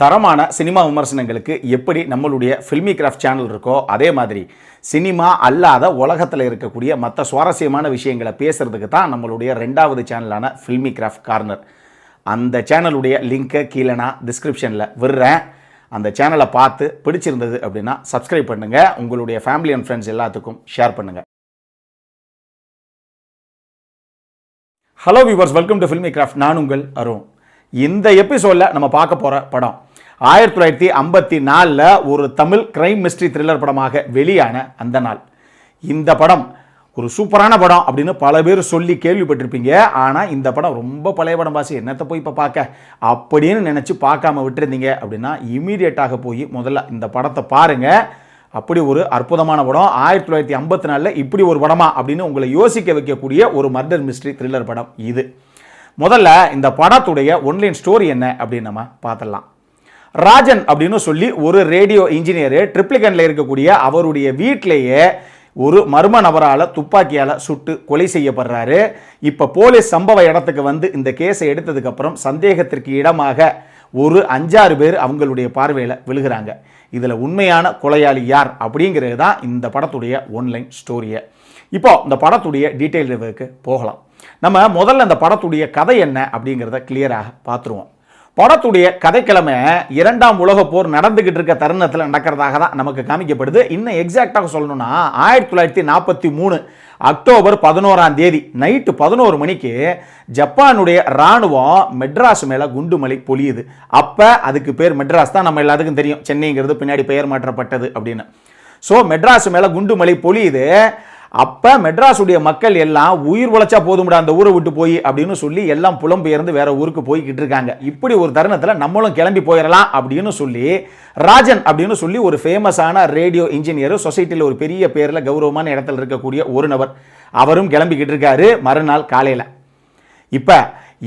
தரமான சினிமா விமர்சனங்களுக்கு எப்படி நம்மளுடைய ஃபில்மி கிராஃப்ட் சேனல் இருக்கோ அதே மாதிரி சினிமா அல்லாத உலகத்தில் இருக்கக்கூடிய மற்ற சுவாரஸ்யமான விஷயங்களை பேசுறதுக்கு தான் நம்மளுடைய ரெண்டாவது சேனலான ஃபில்மி கிராஃப்ட் கார்னர். அந்த சேனலுடைய லிங்கை கீழே நான் டிஸ்கிரிப்ஷனில் விடுறேன். அந்த சேனலை பார்த்து பிடிச்சிருந்தது அப்படின்னா சப்ஸ்கிரைப் பண்ணுங்கள், உங்களுடைய ஃபேமிலி அண்ட் ஃப்ரெண்ட்ஸ் எல்லாத்துக்கும் ஷேர் பண்ணுங்கள். Hello viewers, welcome to filmi craft. நான் உங்கள் அருண். இந்த எபிசோடில் நம்ம பார்க்க போகிற படம் 1954 ஒரு தமிழ் கிரைம் மிஸ்ட்ரி த்ரில்லர் படமாக வெளியான அந்த நாள். இந்த படம் ஒரு சூப்பரான படம் அப்படின்னு பல பேர் சொல்லி கேள்விப்பட்டிருப்பீங்க. ஆனால் இந்த படம் ரொம்ப பழைய படம் பாசி, என்னத்தை போய் இப்போ பார்க்க அப்படின்னு நினச்சி பார்க்காம விட்டுருந்தீங்க அப்படின்னா இமீடியட்டாக போய் முதல்ல இந்த படத்தை பாருங்கள். அப்படி ஒரு அற்புதமான படம். 1954 இப்படி ஒரு படமா அப்படின்னு உங்களை யோசிக்க வைக்கக்கூடிய ஒரு மர்டர் மிஸ்ட்ரி த்ரில்லர் படம் இது. முதல்ல இந்த படத்துடைய ஒன்லைன் ஸ்டோரி என்ன அப்படின்னு நம்ம பார்த்துடலாம். ராஜன் அப்படின்னு சொல்லி ஒரு ரேடியோ இன்ஜினியர் ட்ரிப்ளிகனில் இருக்கக்கூடிய அவருடைய வீட்டிலேயே ஒரு மர்ம நபரால் துப்பாக்கியால் சுட்டு கொலை செய்யப்படுறாரு. இப்போ போலீஸ் சம்பவ இடத்துக்கு வந்து இந்த கேஸை எடுத்ததுக்கப்புறம் சந்தேகத்திற்கு இடமாக ஒரு 5-6 பேர் அவங்களுடைய பார்வையில் விழுகிறாங்க. இதில் உண்மையான கொலையாளி யார் அப்படிங்கிறது தான் இந்த படத்துடைய ஒன்லைன் ஸ்டோரியை. இப்போ இந்த படத்துடைய டீட்டெயில் ரிவ்யூக்கு போகலாம். நம்ம முதல்ல இந்த படத்துடைய கதை என்ன அப்படிங்கிறத கிளியராக பார்த்துருவோம். படத்துடைய கதைக்கிழமை 2ஆம் உலகப் போர் நடந்துகிட்டு இருக்க தருணத்தில் நடக்கிறதாக தான் நமக்கு காமிக்கப்படுது. இன்னும் எக்ஸாக்டாக சொல்லணும்னா 1943 அக்டோபர் 11ஆம் தேதி நைட்டு 11 மணிக்கு ஜப்பானுடைய இராணுவம் மெட்ராஸ் மேலே குண்டுமலை பொழியுது. அப்போ அதுக்கு பேர் மெட்ராஸ் தான், நம்ம எல்லாத்துக்கும் தெரியும். சென்னைங்கிறது பின்னாடி பெயர் மாற்றப்பட்டது அப்படின்னு. ஸோ மெட்ராஸ் மேலே குண்டுமலை பொழியுது. அப்போ மெட்ராஸுடைய மக்கள் எல்லாம் உயிர் உழைச்சா போதும்டா அந்த ஊரை விட்டு போய் அப்படின்னு சொல்லி எல்லாம் புலம்பெயர்ந்து வேற ஊருக்கு போய்கிட்டு இருக்காங்க. இப்படி ஒரு தருணத்தில் நம்மளும் கிளம்பி போயிடலாம் அப்படின்னு சொல்லி ராஜன் அப்படின்னு சொல்லி ஒரு ஃபேமஸான ரேடியோ இன்ஜினியர், சொசைட்டியில் ஒரு பெரிய பேரில் கௌரவமான இடத்துல இருக்கக்கூடிய ஒரு நபர், அவரும் கிளம்பிக்கிட்டு இருக்காரு மறுநாள் காலையில். இப்போ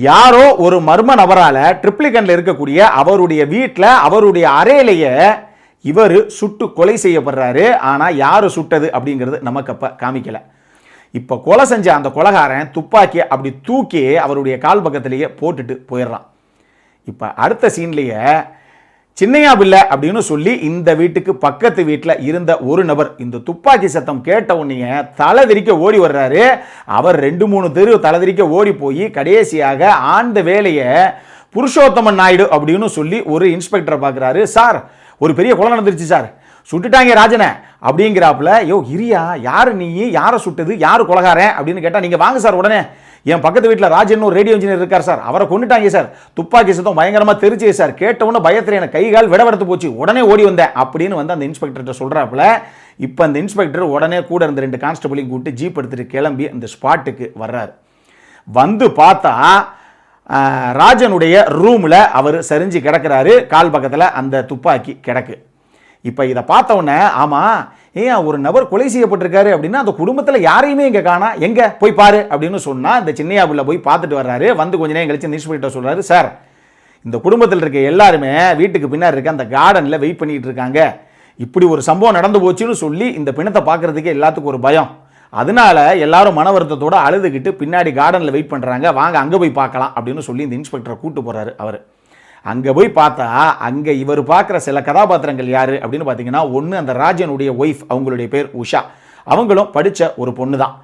யாரோ ஒரு மர்ம நபரால் ட்ரிப்ளிகனில் இருக்கக்கூடிய அவருடைய வீட்டில் அவருடைய அறையிலேயே இவர் சுட்டு கொலை செய்யப்படுறாரு. ஆனால் யார் சுட்டது அப்படிங்கிறது நமக்கு அப்போ காமிக்கலை. இப்போ கொலை செஞ்ச அந்த கொலைகாரன் துப்பாக்கியை அப்படி தூக்கி அவருடைய கால் பக்கத்திலேயே போட்டுட்டு போயிடுறான். இப்போ அடுத்த சீன்லேயே சின்னையா பிள்ளை அப்படின்னு சொல்லி இந்த வீட்டுக்கு பக்கத்து வீட்டில் இருந்த ஒரு நபர் இந்த துப்பாக்கி சத்தம் கேட்ட உடனே தலைதிரிக்க ஓடி வர்றாரு. அவர் 2-3 தெரு தலைதிரிக்க ஓடி போய் கடைசியாக ஆண்ட வேலையை புருஷோத்தமன் நாயுடு அப்படின்னு சொல்லி ஒரு இன்ஸ்பெக்டரை பார்க்குறாரு. சார், ஒரு பெரிய கொலை நடந்துருச்சு சார், சுட்டுட்டாங்க ராஜனை அப்படிங்கிறாப்புல. யோ இரியா, யார் நீ, யாரை சுட்டது, யார் கொலைகாரன் அப்படின்னு கேட்டால், நீங்கள் வாங்க சார் உடனே, என் பக்கத்து வீட்டில் ராஜன் ஒரு ரேடியோ இன்ஜினியர் இருக்கார் சார், அவரை கொண்டுட்டாங்க சார், துப்பாக்கி சத்தம் பயங்கரமாக தெரிச்சு சார், கேட்டவுடனே பயத்தில் எனக்கு கைகால் விடவெடுத்து போச்சு, உடனே ஓடி வந்தேன் அப்படின்னு வந்து அந்த இன்ஸ்பெக்டர்கிட்ட சொல்கிறாப்புல. இப்போ அந்த இன்ஸ்பெக்டர் உடனே கூட இருந்த 2 கான்ஸ்டபிளையும் கூப்பிட்டு ஜீப் எடுத்துகிட்டு கிளம்பி அந்த ஸ்பாட்டுக்கு வர்றாரு. வந்து பார்த்தா ராஜனுடைய ரூமில் அவர் சரிஞ்சு கிடக்கிறாரு. கால் பக்கத்தில் அந்த துப்பாக்கி கிடக்கு. இப்போ இதை பார்த்தவுடனே, ஆமாம் ஒரு நபர் கொலை செய்யப்பட்டிருக்காரு அப்படின்னா அந்த குடும்பத்தில் யாரையுமே இங்கே காணா, எங்கே போய் பாரு அப்படின்னு சொன்னால் இந்த சின்னையாபுள்ள போய் பார்த்துட்டு வர்றாரு. வந்து கொஞ்ச நேரம் கழிச்சு இன்ஸ்பெக்டர் சொல்கிறாரு, சார் இந்த குடும்பத்தில் இருக்க எல்லாருமே வீட்டுக்கு பின்னாடி இருக்க அந்த கார்டனில் வெயிட் பண்ணிட்டு இருக்காங்க. இப்படி ஒரு சம்பவம் நடந்து போச்சுன்னு சொல்லி இந்த பிணத்தை பார்க்கறதுக்கே எல்லாத்துக்கும் ஒரு பயம். அதனால எல்லாரும் மன வருத்தத்தோடு அழுதுகிட்டு பின்னாடி கார்டனில் வெயிட் பண்ணுறாங்க, வாங்க அங்கே போய் பார்க்கலாம் அப்படின்னு சொல்லி இந்த இன்ஸ்பெக்டரை கூப்பிட்டு போகிறாரு. அவர் அங்கே போய் பார்த்தா அங்கே இவர் பார்க்குற சில கதாபாத்திரங்கள் யார் அப்படின்னு பார்த்தீங்கன்னா, ஒன்று அந்த ராஜனுடைய ஒய்ஃப், அவங்களுடைய பேர் உஷா, அவங்களும் படித்த ஒரு பொண்ணு தான்.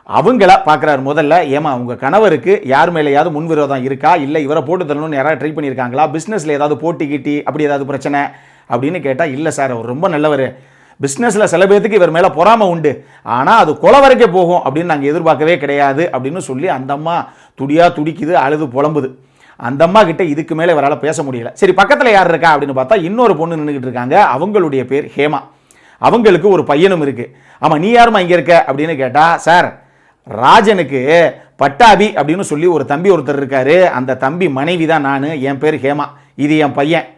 அவங்கள பார்க்குறாரு முதல்ல. ஏமா உங்கள் கணவருக்கு யார் மேலேயாவது முன்விரோதம் இருக்கா, இல்லை இவரை போட்டு தரணும்னு யாராவது ட்ரை பண்ணியிருக்காங்களா, பிஸ்னஸில் ஏதாவது போட்டி கிட்டி அப்படி ஏதாவது பிரச்சனை அப்படின்னு கேட்டால், இல்லை சார் அவர் ரொம்ப நல்லவர், பிஸ்னஸில் சில பேர்த்துக்கு இவர் மேலே பொறாமை உண்டு, ஆனால் அது கொலை வரைக்கும் போகும் அப்படின்னு நாங்கள் எதிர்பார்க்கவே கிடையாது அப்படின்னு சொல்லி அந்த அம்மா துடிக்குது, அழுது புலம்புது. அந்த அம்மா கிட்ட இதுக்கு மேலே இவரால் பேச முடியல. சரி, பக்கத்தில் யார் இருக்கா அப்படின்னு பார்த்தா இன்னொரு பொண்ணு நின்றுக்கிட்டு இருக்காங்க. அவங்களுடைய பேர் ஹேமா. அவங்களுக்கு ஒரு பையனும் இருக்கு. ஆமாம், நீ யாருமா இங்கே இருக்க அப்படின்னு கேட்டால், சார் ராஜனுக்கு பட்டாபி அப்படின்னு சொல்லி ஒரு தம்பி ஒருத்தர் இருக்காரு, அந்த தம்பி மனைவி தான் நான், என் பேர் ஹேமா, இது என் பையன்.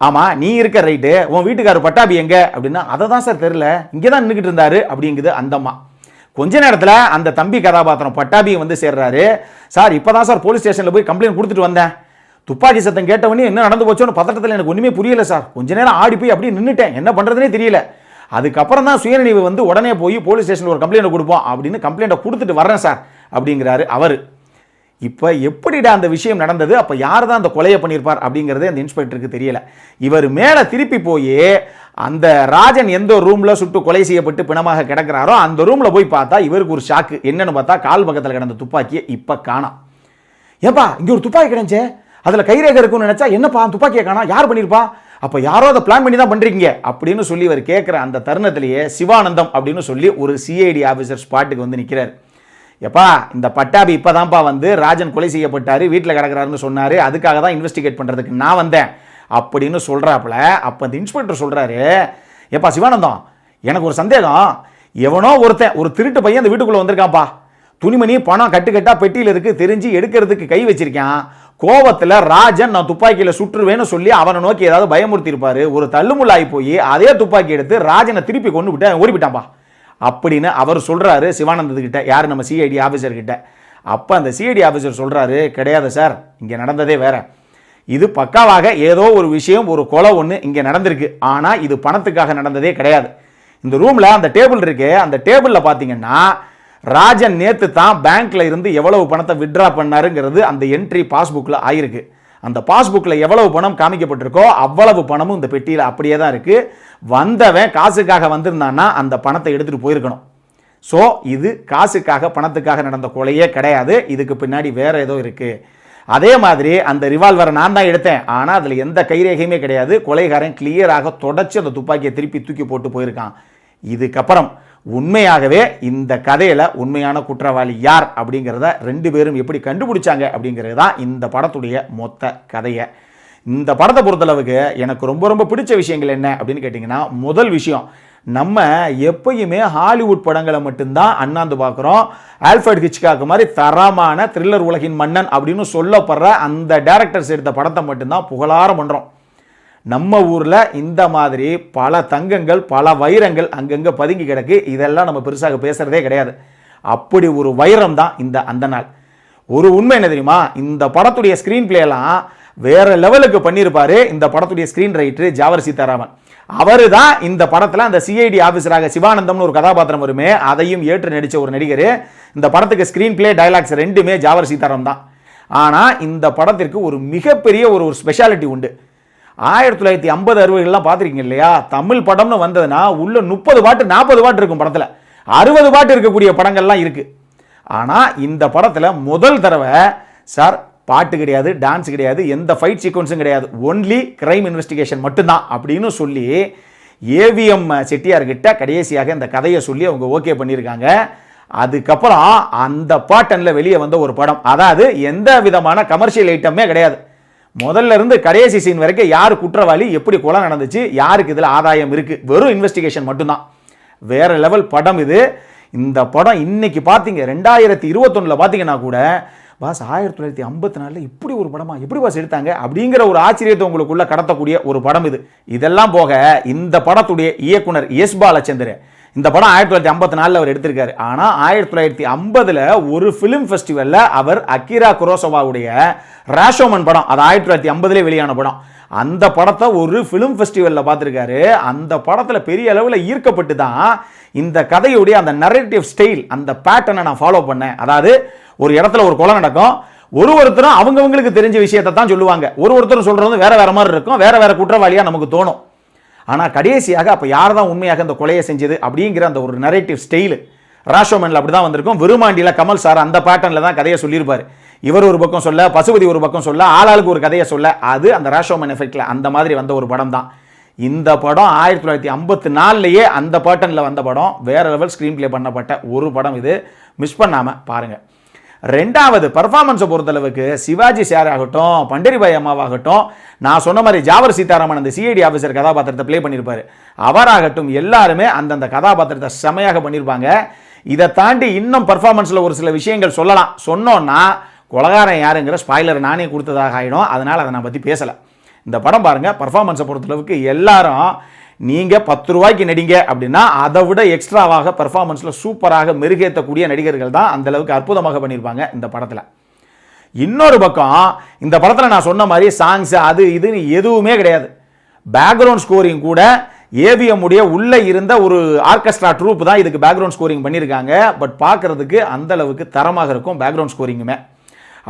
ஆமாம், நீ இருக்க ரைட்டு, உன் வீட்டுக்காரர் பட்டாபி எங்க அப்படின்னா, அதை தான் சார் தெரியல, இங்கே தான் நின்றுக்கிட்டு இருந்தாரு அப்படிங்குது அந்தம்மா. கொஞ்ச நேரத்தில் அந்த தம்பி கதாபாத்திரம் பட்டாபியை வந்து சேர்றாரு. சார் இப்போ தான் சார் போலீஸ் ஸ்டேஷனில் போய் கம்ப்ளைண்ட் கொடுத்துட்டு வந்தேன், துப்பாக்கி சத்தம் கேட்டவனே என்ன நடந்து போச்சோன்னு பதட்டத்தில் எனக்கு ஒன்றுமே புரியல சார், கொஞ்ச நேரம் ஆடி போய் அப்படியே நின்றுட்டேன், என்ன பண்ணுறதுனே தெரியல, அதுக்கப்புறம் தான் சுயநினைவு வந்து உடனே போய் போலீஸ் ஸ்டேஷனில் ஒரு கம்ப்ளைண்ட் கொடுப்போம் அப்படின்னு கம்ப்ளைண்ட்டை கொடுத்துட்டு வர்றேன் சார் அப்படிங்கிறாரு அவர். இப்போ எப்படிடா அந்த விஷயம் நடந்தது, அப்போ யார் தான் அந்த கொலையை பண்ணியிருப்பார் அப்படிங்கிறதே அந்த இன்ஸ்பெக்டருக்கு தெரியல. இவர் மேலே திருப்பி போய் அந்த ராஜன் எந்த ரூமில் சுட்டு கொலை செய்யப்பட்டு பிணமாக கிடக்கிறாரோ அந்த ரூமில் போய் பார்த்தா இவருக்கு ஒரு ஷாக்கு. என்னன்னு பார்த்தா கால் பக்கத்தில் கிடந்த துப்பாக்கியை இப்போ காணோம். ஏப்பா இங்கே ஒரு துப்பாக்கி கிடந்துச்சே, அதில் கைரேகை இருக்குன்னு நினச்சா என்னப்பா துப்பாக்கியை காணோம், யார் பண்ணியிருப்பா, அப்போ யாரோ அதை பிளான் பண்ணி தான் பண்ணுறீங்க அப்படின்னு சொல்லி இவர் கேட்குற அந்த தருணத்திலேயே சிவானந்தம் அப்படின்னு சொல்லி ஒரு சிஐடி ஆஃபீஸர் ஸ்பாட்டுக்கு வந்து நிற்கிறார். எப்பா இந்த பட்டாபி இப்போதான்ப்பா வந்து ராஜன் கொலை செய்யப்பட்டார், வீட்டில் கிடக்கிறாருன்னு சொன்னார், அதுக்காக தான் இன்வெஸ்டிகேட் பண்ணுறதுக்கு நான் வந்தேன் அப்படின்னு சொல்கிறாப்புல. அப்போ இந்த இன்ஸ்பெக்டர் சொல்கிறாரு, எப்பா சிவானந்தம் எனக்கு ஒரு சந்தேகம், எவனோ ஒருத்தன் ஒரு திருட்டு பையன் அந்த வீட்டுக்குள்ளே வந்திருக்கான்ப்பா, துணிமணி பணம் கட்டுக்கட்டா பெட்டியில் இருக்கு, தெரிஞ்சு எடுக்கிறதுக்கு கை வச்சிருக்கான், கோவத்தில் ராஜன் நான் துப்பாக்கியில் சுற்றுவேன்னு சொல்லி அவனை நோக்கி ஏதாவது பயமுறுத்தி இருப்பாரு, ஒரு தள்ளுமுள்ளாகி போய் அதே துப்பாக்கி எடுத்து ராஜனை திருப்பி கொண்டு விட்டு ஓடிவிட்டான்பா அப்படின்னு அவர் சொல்றாரு சிவானந்தத்துக்கிட்ட. யார், நம்ம சிஐடி ஆஃபீஸர் கிட்ட. அப்போ அந்த சிஐடி ஆஃபீஸர் சொல்றாரு, கிடையாது சார், இங்கே நடந்ததே வேற, இது பக்காவாக ஏதோ ஒரு விஷயம், ஒரு கொலை ஒன்று இங்கே நடந்திருக்கு, ஆனால் இது பணத்துக்காக நடந்ததே கிடையாது. இந்த ரூமில் அந்த டேபிள் இருக்கு, அந்த டேபிளில் பார்த்தீங்கன்னா ராஜன் நேற்று தான் பேங்க்ல இருந்து எவ்வளவு பணத்தை வித்ட்ரா பண்ணாருங்கிறது அந்த என்ட்ரி பாஸ்புக்கில் ஆயிருக்கு. அந்த பாஸ்புக்கில் எவ்வளவு பணம் காமிக்கப்பட்டிருக்கோ அவ்வளவு பணமும் இந்த பெட்டியில் அப்படியே தான் இருக்கு. வந்தவன் காசுக்காக வந்திருந்தான்னா அந்த பணத்தை எடுத்துட்டு போயிருக்கணும். ஸோ இது காசுக்காக பணத்துக்காக நடந்த கொலையே கிடையாது, இதுக்கு பின்னாடி வேற ஏதோ இருக்கு. அதே மாதிரி அந்த ரிவால்வரை நான் தான் எடுத்தேன், ஆனால் அதில் எந்த கைரேகையுமே கிடையாது, கொலைகாரன் கிளியராக தொடச்சி அந்த துப்பாக்கியை திருப்பி தூக்கி போட்டு போயிருக்கான். இதுக்கப்புறம் உண்மையாகவே இந்த கதையில உண்மையான குற்றவாளி யார் அப்படிங்கிறத ரெண்டு பேரும் எப்படி கண்டுபிடிச்சாங்க அப்படிங்கிறது தான் இந்த படத்துடைய மொத்த கதையை. இந்த படத்தை பொறுத்தளவுக்கு எனக்கு ரொம்ப ரொம்ப பிடிச்ச விஷயங்கள் என்ன அப்படின்னு கேட்டிங்கன்னா, முதல் விஷயம், நம்ம எப்பயுமே ஹாலிவுட் படங்களை மட்டும்தான் அண்ணாந்து பார்க்குறோம். ஆல்ஃபிரட் ஹிச்காக் மாதிரி தரமான த்ரில்லர் உலகின் மன்னன் அப்படின்னு சொல்லப்படுற அந்த டைரக்டர்ஸ் எடுத்த படத்தை மட்டும்தான் புகழாரம் பண்ணுறோம். நம்ம ஊரில் இந்த மாதிரி பல தங்கங்கள் பல வைரங்கள் அங்கங்கே பதுங்கி கிடக்கு, இதெல்லாம் நம்ம பெருசாக பேசுகிறதே கிடையாது. அப்படி ஒரு வைரம் தான் இந்த அந்த நாள். ஒரு உண்மை என்ன தெரியுமா, இந்த படத்துடைய ஸ்க்ரீன் பிளேலாம் வேற லெவலுக்கு பண்ணியிருப்பாரு இந்த படத்துடைய ஸ்க்ரீன் ரைட்டர் ஜாவர் சீதாராமன். அவரு தான் இந்த படத்தில் அந்த சிஐடி ஆஃபீஸராக சிவானந்தம்னு ஒரு கதாபாத்திரம் வருமே அதையும் ஏற்று நடித்த ஒரு நடிகர். இந்த படத்துக்கு ஸ்க்ரீன் பிளே டைலாக்ஸ் ரெண்டுமே ஜாவர் சீதாராமன் தான். ஆனால் இந்த படத்திற்கு ஒரு மிகப்பெரிய ஒரு ஸ்பெஷாலிட்டி உண்டு. 1950-60 பார்த்துருக்கீங்க இல்லையா, தமிழ் படம்னு வந்ததுன்னா உள்ள 30 பாட்டு 40 பாட்டு இருக்கும் படத்தில், 60 பாட்டு இருக்கக்கூடிய படங்கள்லாம் இருக்கு. ஆனால் இந்த படத்தில் முதல் தடவை சார் பாட்டு கிடையாது, டான்ஸ் கிடையாது, எந்த ஃபைட் சீக்வன்ஸும் கிடையாது, ஒன்லி கிரைம் இன்வெஸ்டிகேஷன் மட்டும்தான் அப்படின்னு சொல்லி ஏவிஎம் செட்டியார்கிட்ட கடைசியாக இந்த கதையை சொல்லி அவங்க ஓகே பண்ணியிருக்காங்க. அதுக்கப்புறம் அந்த பாட்டனில் வெளியே வந்த ஒரு படம், அதாவது எந்த விதமான கமர்ஷியல் ஐட்டமே கிடையாது, முதல்ல இருந்து கடைசி சீன் வரைக்கும் யார் குற்றவாளி, எப்படி கொலை நடந்துச்சு, யாருக்கு இதில் ஆதாயம் இருக்கு, வெறும் இன்வெஸ்டிகேஷன் மட்டும்தான். வேற லெவல் படம் இது. இந்த படம் இன்னைக்கு பார்த்தீங்க 2021 பார்த்தீங்கன்னா கூட பாஸ் 1954 இப்படி ஒரு படமா, எப்படி பாஸ் எடுத்தாங்க அப்படிங்கிற ஒரு ஆச்சரியத்தை உங்களுக்குள்ள கடத்தக்கூடிய ஒரு படம் இது. இதெல்லாம் போக இந்த படத்துடைய இயக்குனர் எஸ் பாலச்சந்திரன், இந்த படம் 1954 அவர் எடுத்திருக்காரு. ஆனால் 1950 ஒரு ஃபிலிம் ஃபெஸ்டிவலில் அவர் அகிரா குரோசவாவுடைய ராஷோமன் படம், அது 1950 வெளியான படம், அந்த படத்தை ஒரு ஃபிலிம் ஃபெஸ்டிவலில் பார்த்துருக்காரு. அந்த படத்தில் பெரிய அளவில் ஈர்க்கப்பட்டு தான் இந்த கதையுடைய அந்த நரேட்டிவ் ஸ்டைல், அந்த பேட்டர்னை நான் ஃபாலோ பண்ணேன். அதாவது ஒரு இடத்துல ஒரு கொலை நடக்கும், ஒருத்தரும் அவங்கவங்களுக்கு தெரிஞ்ச விஷயத்தை தான் சொல்லுவாங்க, ஒருத்தரும் சொல்றது வேற வேற மாதிரி இருக்கும், வேற வேற குற்றவாளியாக நமக்கு தோணும். ஆனால் கடைசியாக அப்போ யார் தான் உண்மையாக இந்த கொலையை செஞ்சது அப்படிங்கிற அந்த ஒரு நரேட்டிவ் ஸ்டைலு ராஷோமனில் அப்படி தான் வந்திருக்கும். விருமாண்டியில் கமல் சார் அந்த பேட்டர்னில் தான் கதையை சொல்லியிருப்பார். இவர் ஒரு பக்கம் சொல்ல, பசுபதி ஒரு பக்கம் சொல்ல, ஆளாளுக்கு ஒரு கதையை சொல்ல, அது அந்த ராஷோமன் எஃபெக்டில் அந்த மாதிரி வந்த ஒரு படம் தான் இந்த படம். 1954 அந்த பேட்டர்னில் வந்த படம், வேற லெவல் ஸ்க்ரீன் பிளே பண்ணப்பட்ட ஒரு படம் இது. மிஸ் பண்ணாமல் பாருங்கள். ரெண்டாவது பர்ஃபார்மன்ஸை பொறுத்தளவுக்கு சிவாஜி சார் ஆகட்டும், பண்டரிபாய் அம்மாவாகட்டும், நான் சொன்ன மாதிரி ஜாவர் சீதாராமன் அந்த சிஐடி ஆஃபீஸர் கதாபாத்திரத்தை ப்ளே பண்ணியிருப்பார், அவராகட்டும் எல்லாருமே அந்தந்த கதாபாத்திரத்தை செமையாக பண்ணியிருப்பாங்க. இதை தாண்டி இன்னும் பர்ஃபார்மன்ஸில் ஒரு சில விஷயங்கள் சொல்லலாம். சொன்னோன்னா கொலகாரன் யாருங்கிற ஸ்பாய்லர் நானே கொடுத்ததாக ஆகிடும், அதனால் அதை நான் பற்றி பேசலை. இந்த படம் பாருங்கள், பர்ஃபார்மன்ஸை பொறுத்தளவுக்கு எல்லாரும் நீங்கள் 10 ரூபாய்க்கு நடிங்க அப்படின்னா அதை விட எக்ஸ்ட்ராவாக பெர்ஃபார்மன்ஸில் சூப்பராக மெருகேற்றக்கூடிய நடிகர்கள் தான் அந்த அளவுக்கு அற்புதமாக பண்ணியிருப்பாங்க இந்த படத்தில். இன்னொரு பக்கம் இந்த படத்தில் நான் சொன்ன மாதிரி சாங்ஸ் அது இதுன்னு எதுவுமே கிடையாது. பேக்ரவுண்ட் ஸ்கோரிங் கூட ஏவிஎம் உடைய உள்ளே இருந்த ஒரு ஆர்கெஸ்ட்ரா ட்ரூப் தான் இதுக்கு பேக்ரவுண்ட் ஸ்கோரிங் பண்ணியிருக்காங்க. பட் பார்க்குறதுக்கு அந்த அளவுக்கு தரமாக இருக்கும் பேக்ரவுண்ட் ஸ்கோரிங்குமே.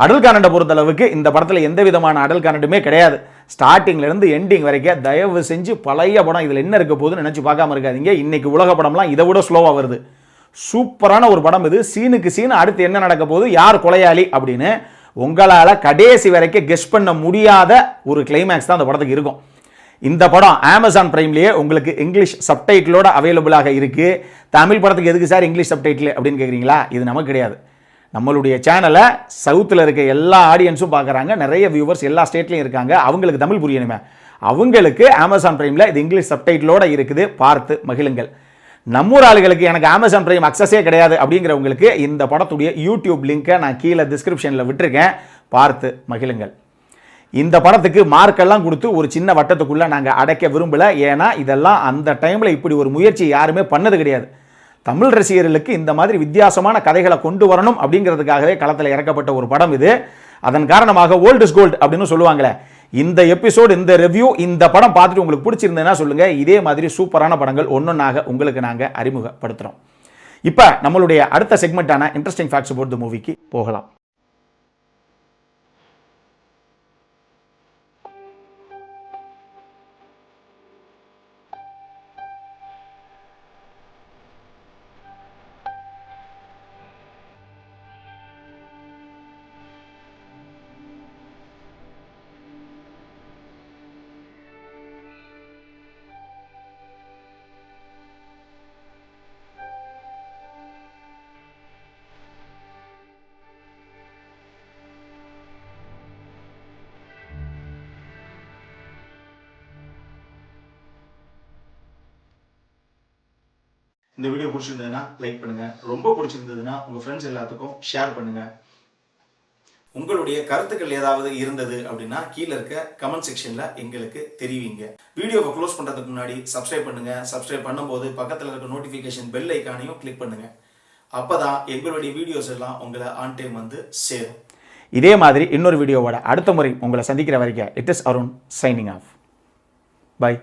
அடல் கானண்டை பொறுத்தளவுக்கு இந்த படத்தில் எந்த விதமான அடல் கானண்டுமே கிடையாது. ஸ்டார்டிங்லேருந்து எண்டிங் வரைக்கும் தயவு செஞ்சு பழைய படம் இதில் என்ன இருக்க போகுதுன்னு நினச்சி பார்க்காம இருக்காதீங்க. இன்றைக்கி உலக படம்லாம் இதை விட ஸ்லோவாக வருது. சூப்பரான ஒரு படம் இது. சீனுக்கு சீனு அடுத்து என்ன நடக்க போகுது, யார் கொலையாளி அப்படின்னு உங்களால் கடைசி வரைக்கும் கெஸ் பண்ண முடியாத ஒரு கிளைமேக்ஸ் தான் அந்த படத்துக்கு இருக்கும். இந்த படம் அமேசான் பிரைம்லேயே உங்களுக்கு இங்கிலீஷ் சப்டைட்டிலோட அவைலபிளாக இருக்குது. தமிழ் படத்துக்கு எதுக்கு சார் இங்கிலீஷ் சப்டைட்டில் அப்படின்னு கேட்குறீங்களா? இது நமக்கு கிடையாது. நம்மளுடைய சேனலை சவுத்தில் இருக்க எல்லா ஆடியன்ஸும் பார்க்குறாங்க, நிறைய வியூவர்ஸ் எல்லா ஸ்டேட்லையும் இருக்காங்க. அவங்களுக்கு தமிழ் புரியணுமே, அவங்களுக்கு அமேசான் பிரைமில் இது இங்கிலீஷ் சப்டைட்டிலோடு இருக்குது, பார்த்து மகிழுங்கள். நம்மூர் ஆளுகளுக்கு எனக்கு அமேசான் பிரைம் அக்சஸே கிடையாது அப்படிங்கிறவங்களுக்கு இந்த படத்துடைய யூடியூப் லிங்கை நான் கீழே டிஸ்கிரிப்ஷனில் விட்டுருக்கேன், பார்த்து மகிழுங்கள். இந்த படத்துக்கு மார்க்கெல்லாம் கொடுத்து ஒரு சின்ன வட்டத்துக்குள்ளே நாங்கள் அடைக்க விரும்பலை. ஏன்னா இதெல்லாம் அந்த டைமில் இப்படி ஒரு முயற்சி யாருமே பண்ணது கிடையாது. தமிழ் ரசிகர்களுக்கு இந்த மாதிரி வித்தியாசமான கதைகளை கொண்டு வரணும் அப்படிங்கிறதுக்காகவே களத்தில் இறக்கப்பட்ட ஒரு படம் இது. அதன் காரணமாக ஓல்ட் இஸ் கோல்டு அப்படின்னு சொல்லுவாங்களே, இந்த எபிசோடு, இந்த ரிவ்யூ, இந்த படம் பார்த்துட்டு உங்களுக்கு பிடிச்சிருந்ததுன்னா சொல்லுங்கள். இதே மாதிரி சூப்பரான படங்கள் ஒன்றொன்னாக உங்களுக்கு நாங்கள் அறிமுகப்படுத்துகிறோம். இப்போ நம்மளுடைய அடுத்த செக்மெண்ட்டான இன்ட்ரெஸ்டிங் ஃபேக்ட்ஸ் அபௌட் தி மூவிக்கு போகலாம். இந்த வீடியோ பிடிச்சிருந்ததுன்னா லைக் பண்ணுங்கள், ரொம்ப பிடிச்சிருந்ததுன்னா உங்கள் ஃப்ரெண்ட்ஸ் எல்லாத்துக்கும் ஷேர் பண்ணுங்கள். உங்களுடைய கருத்துக்கள் ஏதாவது இருந்தது அப்படின்னா கீழே இருக்க கமெண்ட் செக்ஷனில் எங்களுக்கு தெரிவிங்க. வீடியோவை க்ளோஸ் பண்ணுறதுக்கு முன்னாடி சப்ஸ்கிரைப் பண்ணுங்கள். சப்ஸ்கிரைப் பண்ணும்போது பக்கத்தில் இருக்க நோட்டிஃபிகேஷன் பெல் ஐக்கானையும் கிளிக் பண்ணுங்கள். அப்போ தான் எங்களுடைய வீடியோஸ் எல்லாம் உங்களை ஆன் டைம் வந்து சேரும். இதே மாதிரி இன்னொரு வீடியோவோட அடுத்த முறை உங்களை சந்திக்கிற வரைக்கும் it is Arun signing off. By.